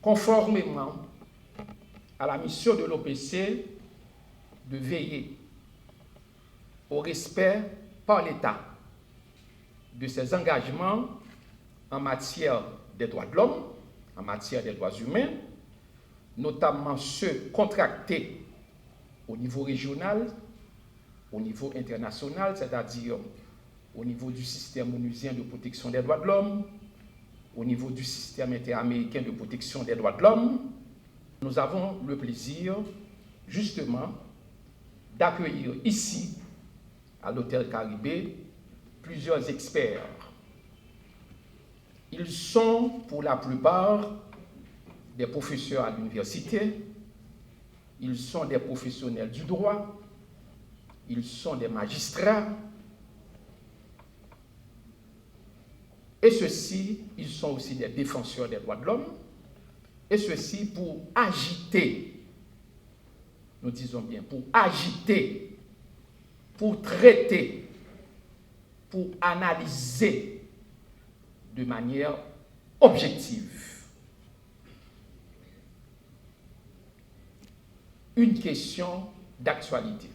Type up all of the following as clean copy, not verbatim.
conformément à la mission de l'OPC de veiller au respect par l'État de ses engagements en matière des droits de l'homme, en matière des droits humains, notamment ceux contractés au niveau régional, au niveau international, c'est-à-dire au niveau du système onusien de protection des droits de l'homme, au niveau du système interaméricain de protection des droits de l'homme. Nous avons le plaisir, justement, d'accueillir ici, à l'Hôtel Caribé, plusieurs experts. Ils sont, pour la plupart, des professeurs à l'université, ils sont des professionnels du droit, ils sont des magistrats, et ceux-ci, ils sont aussi des défenseurs des droits de l'homme, et ceci pour agiter, nous disons bien, pour agiter, pour traiter, pour analyser de manière objective une question d'actualité.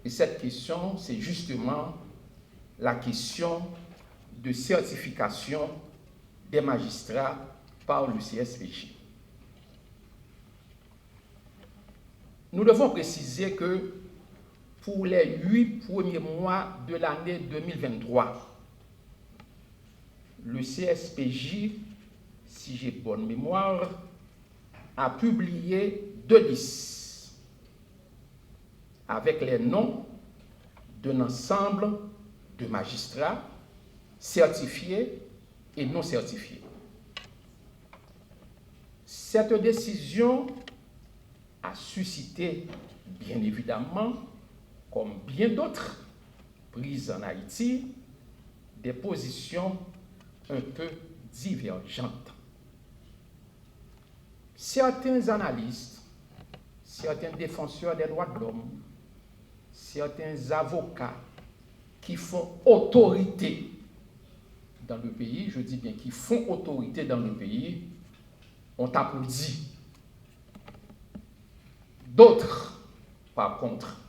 Et cette question, c'est justement la question de certification des magistrats par le CSPJ. Nous devons préciser que pour les 8 premiers mois de l'année 2023, le CSPJ, si j'ai bonne mémoire, a publié 2 listes avec les noms d'un ensemble de magistrats certifiés et non certifiés. Cette décision a suscité, bien évidemment, comme bien d'autres prises en Haïti, des positions un peu divergentes. Certains analystes, certains défenseurs des droits de l'homme, certains avocats qui font autorité dans le pays, je dis bien qui font autorité dans le pays, ont applaudi. D'autres, par contre,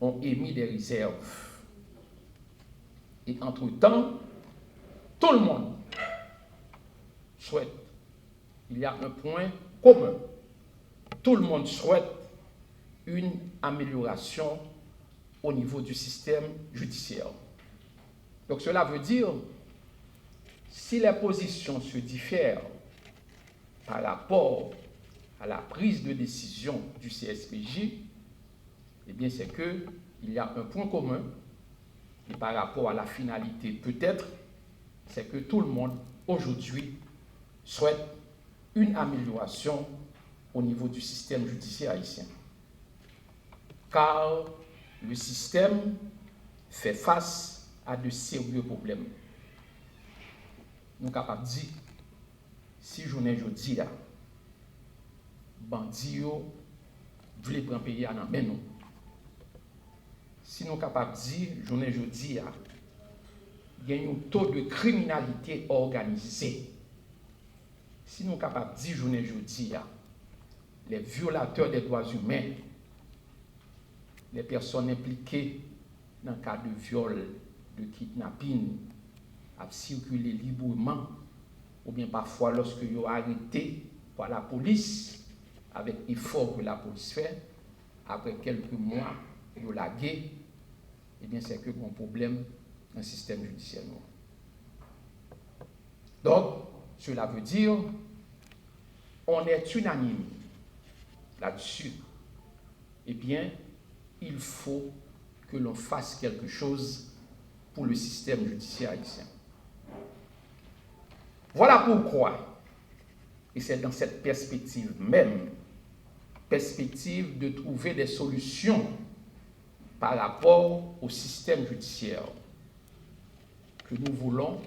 ont émis des réserves. Et entre-temps, tout le monde souhaite, il y a un point commun, tout le monde souhaite une amélioration au niveau du système judiciaire. Donc cela veut dire, si les positions se diffèrent par rapport à la prise de décision du CSPJ, eh bien c'est qu'il y a un point commun, et par rapport à la finalité peut-être, c'est que tout le monde aujourd'hui souhaite une amélioration au niveau du système judiciaire haïtien. Car le système fait face à de sérieux problèmes. Nous sommes capables de dire, si je ne dis pas, bandits veulent prendre pays à la main. Si nous sommes capables de dire, je ne dis pas, il y a un taux de criminalité organisée. Si nous sommes capables de dire, je ne dis pas, les violateurs des droits humains, les personnes impliquées dans le cas de viol, de kidnapping, à circuler librement, ou bien parfois lorsque ils sont arrêtés par la police, avec l'effort que la police fait, après quelques mois, ils sont lagués, eh bien c'est que bon problème dans le système judiciaire. Donc, cela veut dire, on est unanime là-dessus. Eh bien, il faut que l'on fasse quelque chose pour le système judiciaire haïtien. Voilà pourquoi, et c'est dans cette perspective même, perspective de trouver des solutions par rapport au système judiciaire, que nous voulons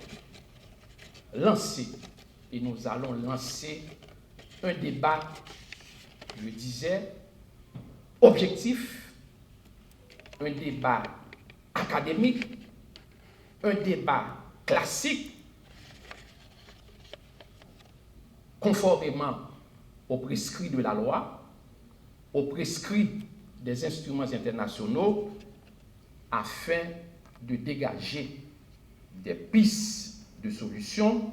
lancer, et nous allons lancer un débat, je disais, objectif, un débat académique, un débat classique, conformément aux prescrits de la loi, aux prescrits des instruments internationaux, afin de dégager des pistes de solutions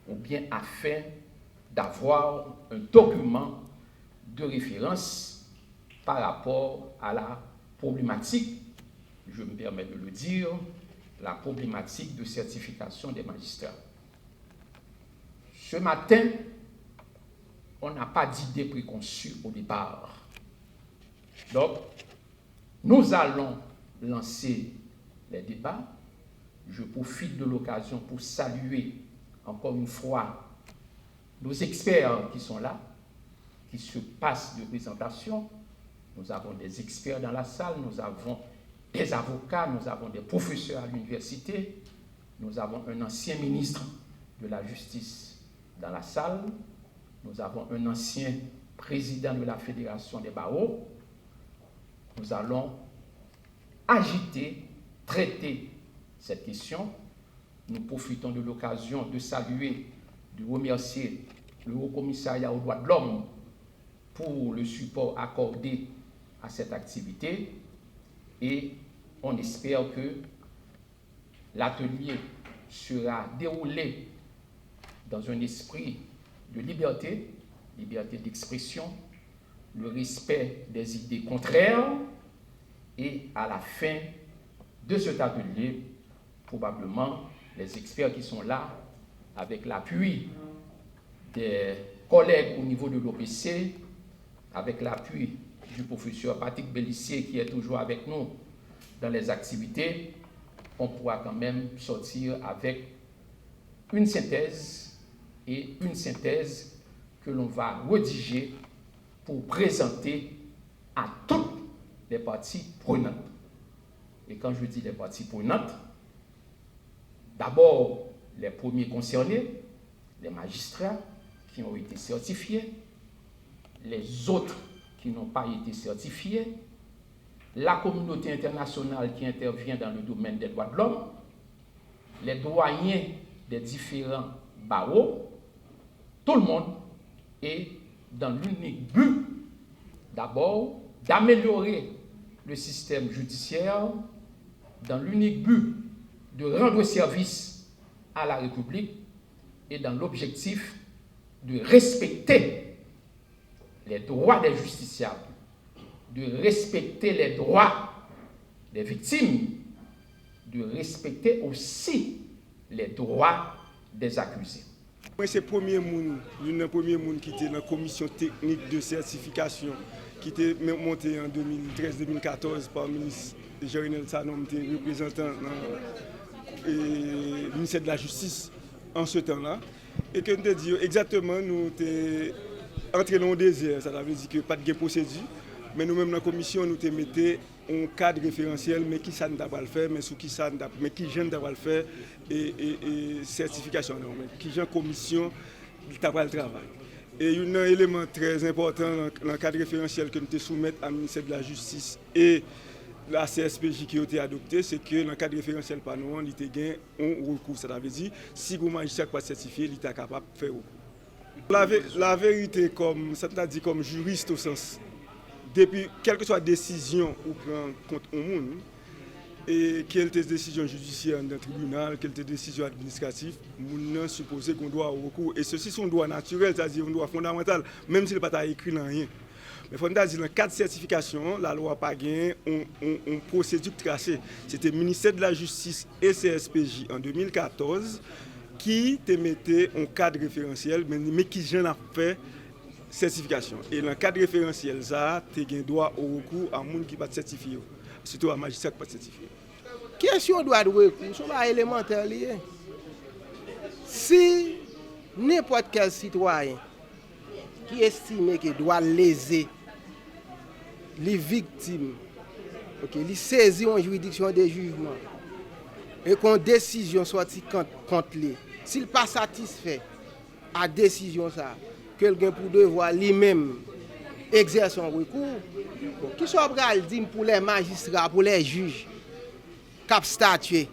ou bien afin d'avoir un document de référence par rapport à la problématique, je me permets de le dire, la problématique de certification des magistrats. Ce matin, on n'a pas d'idée préconçue au départ. Donc, nous allons lancer les débats. Je profite de l'occasion pour saluer encore une fois nos experts qui sont là, qui se passent de présentation. Nous avons des experts dans la salle, nous avons des avocats, nous avons des professeurs à l'université, nous avons un ancien ministre de la Justice dans la salle, nous avons un ancien président de la Fédération des barreaux. Nous allons agiter, traiter cette question. Nous profitons de l'occasion de saluer, de remercier le Haut Commissariat aux droits de l'homme pour le support accordé à cette activité et on espère que l'atelier sera déroulé dans un esprit de liberté, liberté d'expression, le respect des idées contraires et à la fin de cet atelier, probablement les experts qui sont là, avec l'appui des collègues au niveau de l'OPC, avec l'appui du professeur Patrick Bellissier qui est toujours avec nous dans les activités, on pourra quand même sortir avec une synthèse et une synthèse que l'on va rédiger pour présenter à toutes les parties prenantes. Et quand je dis les parties prenantes, d'abord les premiers concernés, les magistrats qui ont été certifiés, les autres qui n'ont pas été certifiés, la communauté internationale qui intervient dans le domaine des droits de l'homme, les doyens des différents barreaux, tout le monde est dans l'unique but, d'abord, d'améliorer le système judiciaire, dans l'unique but de rendre service à la République et dans l'objectif de respecter les droits des justiciables, de respecter les droits des victimes, de respecter aussi les droits des accusés. Moi, c'est le premier monde qui était dans la commission technique de certification qui était montée en 2013-2014 par le ministre Jean-Renel Sanom, représentant le ministère de la Justice en ce temps-là. Et que nous te dit exactement, nous sommes entrés dans le désert, ça veut dire que pas de procédure, mais nous-mêmes dans la commission, nous te mettons un cadre référentiel, mais qui ça ne doit pas le faire, mais sous qui ça ne doit pas, mais qui je ne doit pas le faire, et certification, qui j'ai commission, il doit pas le travail. Et un élément très important dans le cadre référentiel que nous te soumettons au ministère de la Justice et la CSPJ qui a été adoptée, c'est que dans le cadre référentiel par nous, il y a un recours. Ça veut dire si le magistrat n'est pas certifié, il est capable de faire recours. La vérité, comme ça t'a dit comme juriste au sens, depuis quelle que soit la décision ou prend contre un monde, et quelle était décision judiciaire dans le tribunal, quelle était décision administrative, nous supposé qu'on doit avoir recours. Et ceci sont droits naturels, c'est-à-dire un droit fondamental, même s'il n'est pas écrit dans rien. Mais il faut dire, dans le cadre de certification, la loi n'a pas gagné une procédure tracée. C'était le ministère de la Justice et CSPJ en 2014 qui te mettait un cadre référentiel, mais qui j'en a fait certification. Et dans le cadre référentiel, ça, tu as droit au recours à gens qui ne sont pas certifiés, surtout à magistrat qui ne sont pas certifiés. Question droit de recours, c'est élémentaire lié. Si n'importe quel citoyen qui estime qu'il doit léser les victimes, il saisit une juridiction de jugement et qu'une décision sortie contre lui, s'il n'est pas satisfait à la décision, quelqu'un pour devoir lui-même exercer son recours, qui soit prêt à dire pour les magistrats, pour les juges, qui statuer,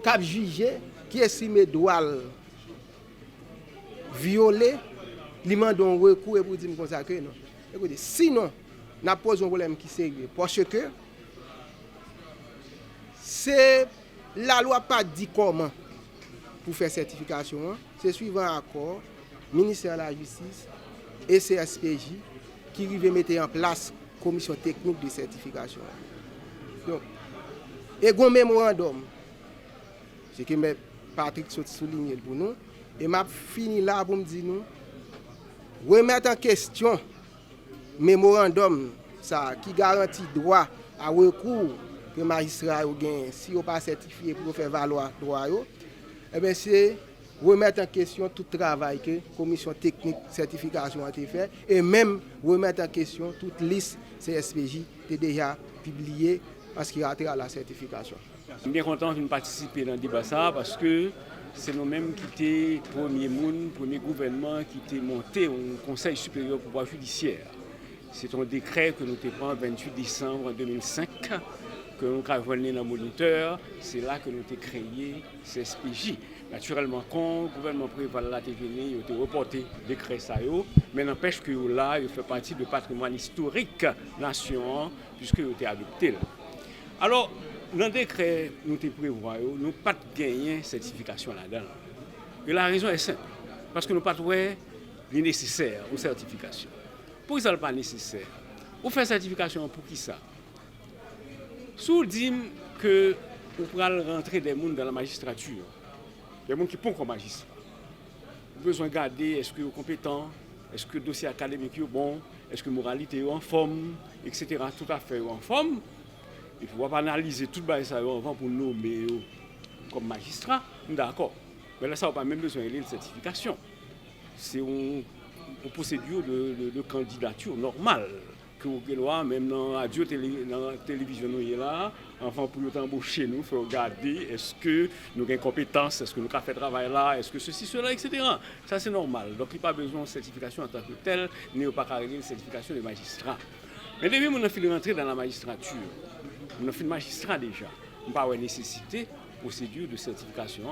qui juger, qui estime droit violé, li mandon recours et pour dire comme ça que non. Écoutez, sinon, n'a pose un problème qui sérieux parce que c'est la loi pas dit comment pour faire certification, c'est suivant accord ministère de la Justice et CSPJ qui arrive mettre en place commission technique de certification. Donc, et un mémorandum, c'est que M. Patrick souligne pour nous, et m'a fini là pour me dire nous, remettre en question mémorandum ça qui garantit droit à recours que magistrat ou gain si on pas certifié pour faire valoir droit yo, eh bien c'est remettre en question tout travail que commission technique certification a été fait et même remettre en question toute liste CSPJ est déjà publiée parce qu'il a trait à la certification. Je suis bien content de participer dans le débat ça parce que c'est nous-mêmes qui étions premier gouvernement qui était monté au Conseil supérieur du pouvoir judiciaire. C'est un décret que nous avons pris le 28 décembre 2005, que nous avons dans le moniteur. C'est là que nous avons créé CSPJ. Naturellement, quand le gouvernement préval là est venu, il a reporté le décret, mais n'empêche que là, il fait partie du patrimoine historique de la nation, puisqu'il a été adopté. Là. Alors, dans le décret, nous avons prévu, nous n'avons pas gagné certification là-dedans. Et la raison est simple, parce que nous n'avons pas le nécessaire aux certifications. Pourquoi ça n'est pas nécessaire? Vous faites certification pour qui ça? Si vous dites que vous pouvez rentrer des gens dans la magistrature, des gens qui sont comme magistrats, vous avez besoin de regarder est-ce que vous êtes compétent, est-ce que le dossier académique est bon, est-ce que la moralité est en forme, etc. Tout à fait en forme. Il ne faut pas analyser tout ça avant pour nous nommer comme magistrat. D'accord. Mais là, ça n'a pas même besoin de certification. C'est une procédure de candidature normale. Que vous avez même dans la télévision, nous là, enfin pour nous embaucher, nous, il faut regarder est-ce que nous avons des compétences, est-ce que nous avons fait travail là, est-ce que ceci, cela, etc. Ça, c'est normal. Donc, il n'y a pas besoin de certification en tant que telle, ni pas de certification des magistrats. Mais depuis que nous avons rentré dans la magistrature, nous avons fait magistrat déjà. Nous n'avons pas de nécessité procédure de certification.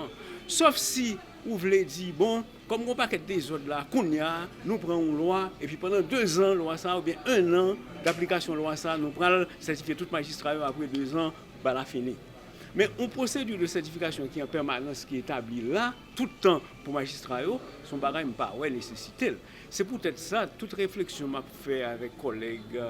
Sauf si vous voulez dire, bon, comme on paquet des autres là, nous prenons une loi, et puis pendant 2 ans, loi ça, ou bien 1 an d'application loi ça, nous prenons certifier tout magistrat après 2 ans, bah la fini. Mais une procédure de certification qui est en permanence, qui est établie là, tout le temps pour magistrat, son bagage n'est pas nécessité. C'est peut-être ça, toute réflexion m'a fait avec collègues,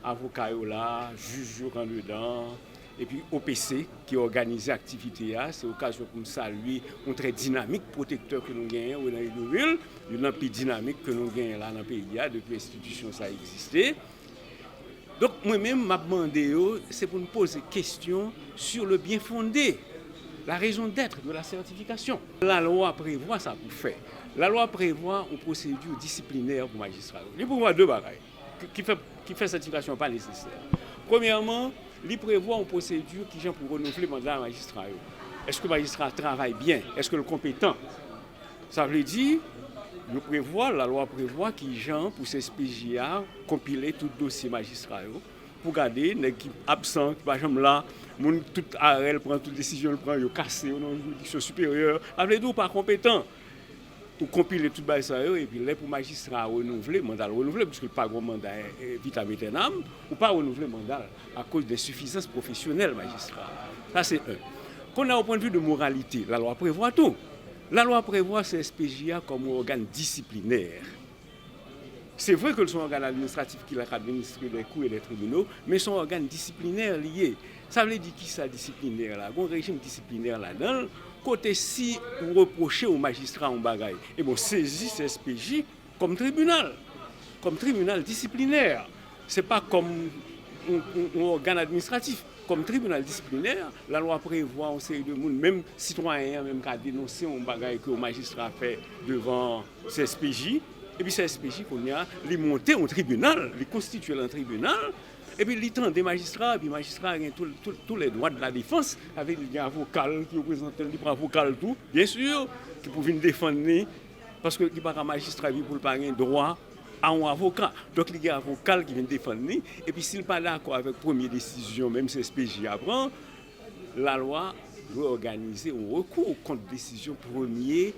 avocats là, juges en dedans, et puis OPC qui organise l'activité, c'est l'occasion pour nous saluer un très dynamique protecteur que nous gagnons dans les villes, une plus dynamique que nous gagnons là dans le pays, depuis l'institution ça existait. Donc moi-même, m'a demandé, c'est pour nous poser des questions sur le bien fondé, la raison d'être de la certification. La loi prévoit ça pour faire. La loi prévoit une procédure disciplinaire pour magistrats. Il prévoit 2 bagages qui fait certification pas nécessaire. Premièrement, il prévoit une procédure qui vient pour renouveler le mandat magistrat. Est-ce que le magistrat travaille bien? Est-ce que le compétent? Ça veut dire, la loi prévoit qu'il vient pour ces SPJA compiler tout dossier magistrat pour garder les qui absents, par exemple là, tout arrêt prend toute décision, il prend, il casse dans une juridiction supérieure, avec nous pas compétent. Pour compiler tout ça et puis là pour magistrat renouveler mandat renouveler parce que pas gros mandat vitam aeternam ou pas renouveler mandat à cause des suffisances professionnelles magistrat. Ça c'est un. Qu'on a au point de vue de moralité, la loi prévoit tout. La loi prévoit ces SPJA comme un organe disciplinaire. C'est vrai que sont un organe administratif qui administre les cours et les tribunaux, mais sont un organe disciplinaire lié. Ça veut dire qui ça disciplinaire là, un régime disciplinaire là-dedans. Côté si vous reprochez au magistrat en bagaille, et bon, saisit ce SPJ comme tribunal disciplinaire. Ce n'est pas comme un organe administratif. Comme tribunal disciplinaire, la loi prévoit une série de monde, même citoyen, même qui a dénoncé un bagaille que le magistrat fait devant ce SPJ, et puis ce SPJ, qu'on a, il monte au tribunal, il constitue un tribunal. Et puis, il tend des magistrats, et puis les magistrats ont tous les droits de la défense, avec des avocats qui représentent les avocats, tout, bien sûr, qui peuvent défendre, parce qu'il n'y a pas un magistrat qui n'a pas droit à un avocat. Donc, il y a un avocat qui vient défendre, et puis s'il n'est pas d'accord avec la première décision, même si SPJ apprend, la loi doit organiser un recours contre décision premier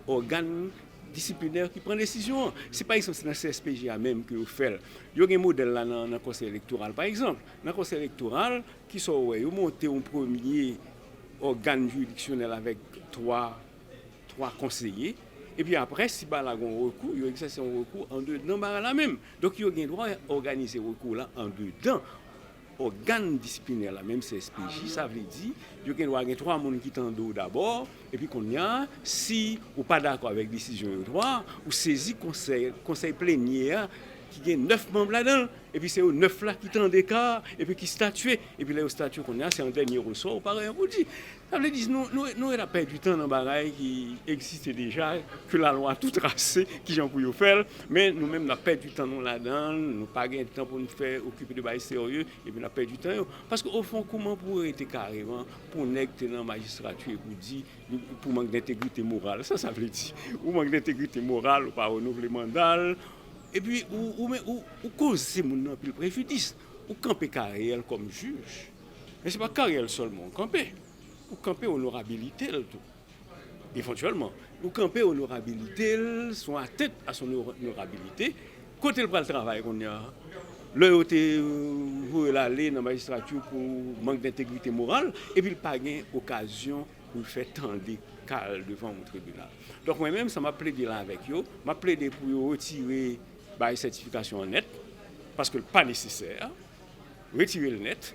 organe disciplinaire qui prend décision. C'est par exemple dans le CSPJ même que vous faites. Il y a un modèle là dans le conseil électoral. Par exemple, dans le conseil électoral, qui sont vous montez un premier organe juridictionnel avec trois conseillers. Et puis après, si bah, là, un recours, il y a exercé un recours en dedans, bah, là même. Donc, il y a un droit d'organiser le recours là en dedans. Organe disciplinaire là même CSPJ, ça veut dire il y a trois personnes qui t'en d'abord et puis qu'on y a si ou pas d'accord avec décision de droit ou saisi conseil plénière qui a 9 membres là-dedans et puis c'est aux 9 là qui t'en d'écart et puis qui statuent et puis là au statut qu'on a c'est un dernier ressort pareil on dit ça veut dire nous on a perdu du temps dans bagaille qui existait déjà que la loi tout tracée qui j'en pour faire mais nous-mêmes on a perdu du temps là-dedans nous pas gagné de temps pour nous faire occuper de bail sérieux et puis on a perdu du temps parce qu'au fond comment pour être carrément pour nègre dans la magistrature et pour dire pour manque d'intégrité morale ça veut dire ou manque d'intégrité morale ou pas renouveler mandat et puis ou cause c'est mon plus préjudice ou camper carrière comme juge mais c'est pas carrière seulement camper ou camper honorabilité tout éventuellement ou camper honorabilité son atteinte à son honorabilité côté le travail qu'on a le côté vous aller dans la magistrature pour manque d'intégrité morale et puis pas gain occasion pour faire tant de cas devant mon tribunal donc moi-même ça m'a plaidé là avec eux m'a plaidé pour retirer la certification net parce que pas nécessaire retirer le net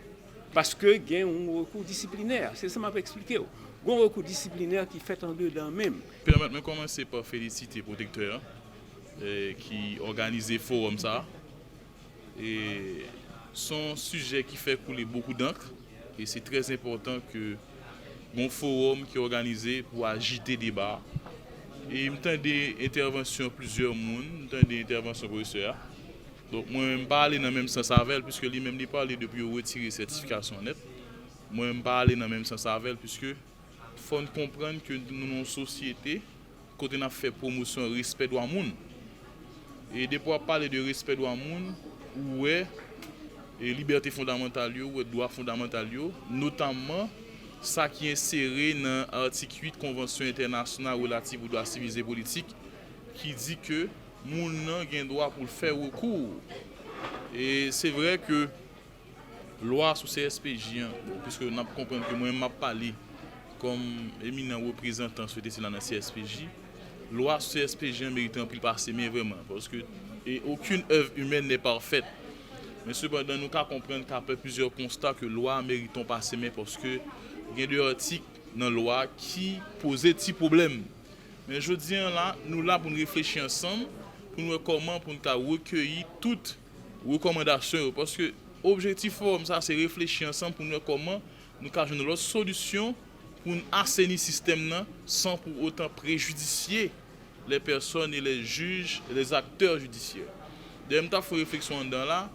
parce que il y a un recours disciplinaire c'est ça m'a expliqué un recours disciplinaire qui fait en dedans même permettez-moi commencer par féliciter protecteur qui organise forum ça et son sujet qui fait couler beaucoup d'encre et c'est très important que mon forum qui est organisé pour agiter débat et il me tend des interventions plusieurs monde des interventions professeurs donc moi même pas aller dans le même sens avec puisque lui même il parle depuis retirer certification net moi même pas aller dans le même sens avec puisque faut comprendre que nous sommes une société côté on a fait promotion respect droit monde et depuis parler de respect droit monde ouais et liberté fondamentale ou droit fondamental notamment ça qui est inséré dans l'article 8 Convention internationale relative aux droits civils et politiques qui dit que moun nan gen droit pour faire recours. Et c'est vrai que loi sur CSPJ puisque on a compris que moi m'a parlé comme éminent représentant souhaité c'est dans CSPJ, loi sur CSPJ mérite un pile passer mais vraiment parce que et aucune œuvre humaine n'est parfaite. Mais cependant nous qu'à comprendre qu'après plusieurs constats que loi méritent passer mais parce que il y a des articles dans la loi qui posent des petits problèmes. Mais je dis là, nous là pour nous réfléchir ensemble, pour nous comment pour nous recueillir toutes les recommandations. Parce que l'objectif comme ça, c'est réfléchir ensemble pour nous comment nous avons une autre solution pour assainir le système sans pour autant préjudicier les personnes et les juges et les acteurs judiciaires. De même temps, il faut réflexion dans là.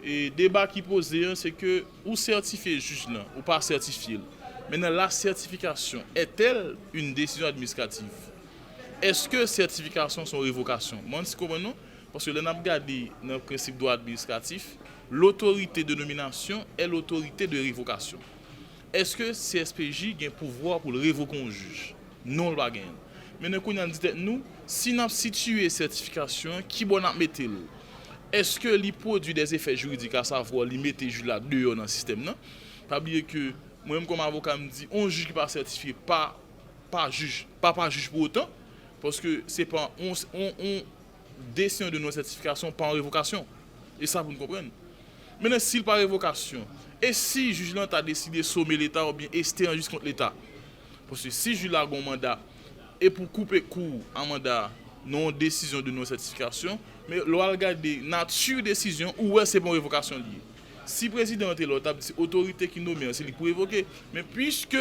Et le débat qui posé, c'est que ou certifier juge là, ou pas certifier. Maintenant, la certification est-elle une décision administrative? Est-ce que certification sont révocation? Moi, je comprends parce que le n'a regardé dans le principe droit administratif, l'autorité de nomination est l'autorité de révocation. Est-ce que CSPJ a un pouvoir pour le révoquer un juge? Non, le pas gain. Maintenant, nous, si nous situé certification, qui bon a mettre? Est-ce que les produit des effets juridiques, à savoir les mettre juge là dehors dans le système non? Pas oublier que moi-même comme avocat me dit on juge qui pas certifié pas juge pour autant parce que c'est pas on décision de nos certifications pas en révocation et ça vous me comprenez. Maintenant s'il pas révocation et si juge là t'a décidé de sommer l'état ou bien ester en justice contre l'état parce que si juge là a un mandat et pour couper court en mandat non décision de nos certifications mais loi regarder nature décision ou est c'est bon révocation liée. Si président est l'autre autorité qui nomme c'est pour révoquer mais puisque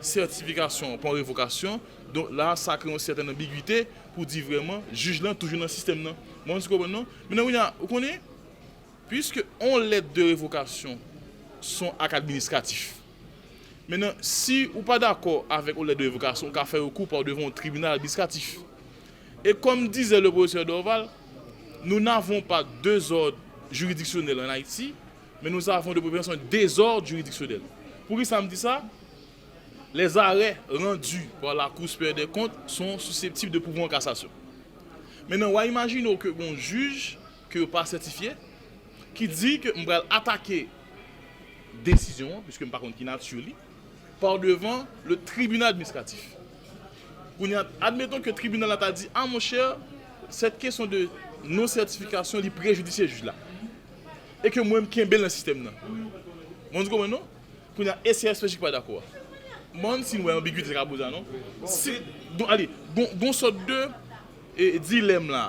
certification pour révocation donc là ça crée une certaine ambiguïté pour dire vraiment juge là toujours dans le système non. Moi je comprends non. Maintenant vous connaissez puisque on lettre de révocation sont actes administratifs. Maintenant si ou pas d'accord avec les lettre de révocation on peut faire recours par devant un tribunal administratif. Et comme disait le professeur Dorval, nous n'avons pas deux ordres juridictionnels en Haïti, mais nous avons de prévention des ordres juridictionnels. Pour qui ça me dit ça? Les arrêts rendus par la Cour supérieure des comptes sont susceptibles de pouvoir en cassation. Maintenant, on imagine que un juge qui n'est pas certifié, qui dit que on va attaquer décision, puisque je ne sais pas qui nature, par devant le tribunal administratif. Admettons que le tribunal a dit, ah mon cher, cette question de non-certification est préjudiciée juge là. Et que moi, je suis dans le système. Vous comprenez, non? Qu'on a SCSP, je ne suis pas d'accord. Moi, si nous avons ambiguïté, non? Donc, allez, bon sorte de dilemme là.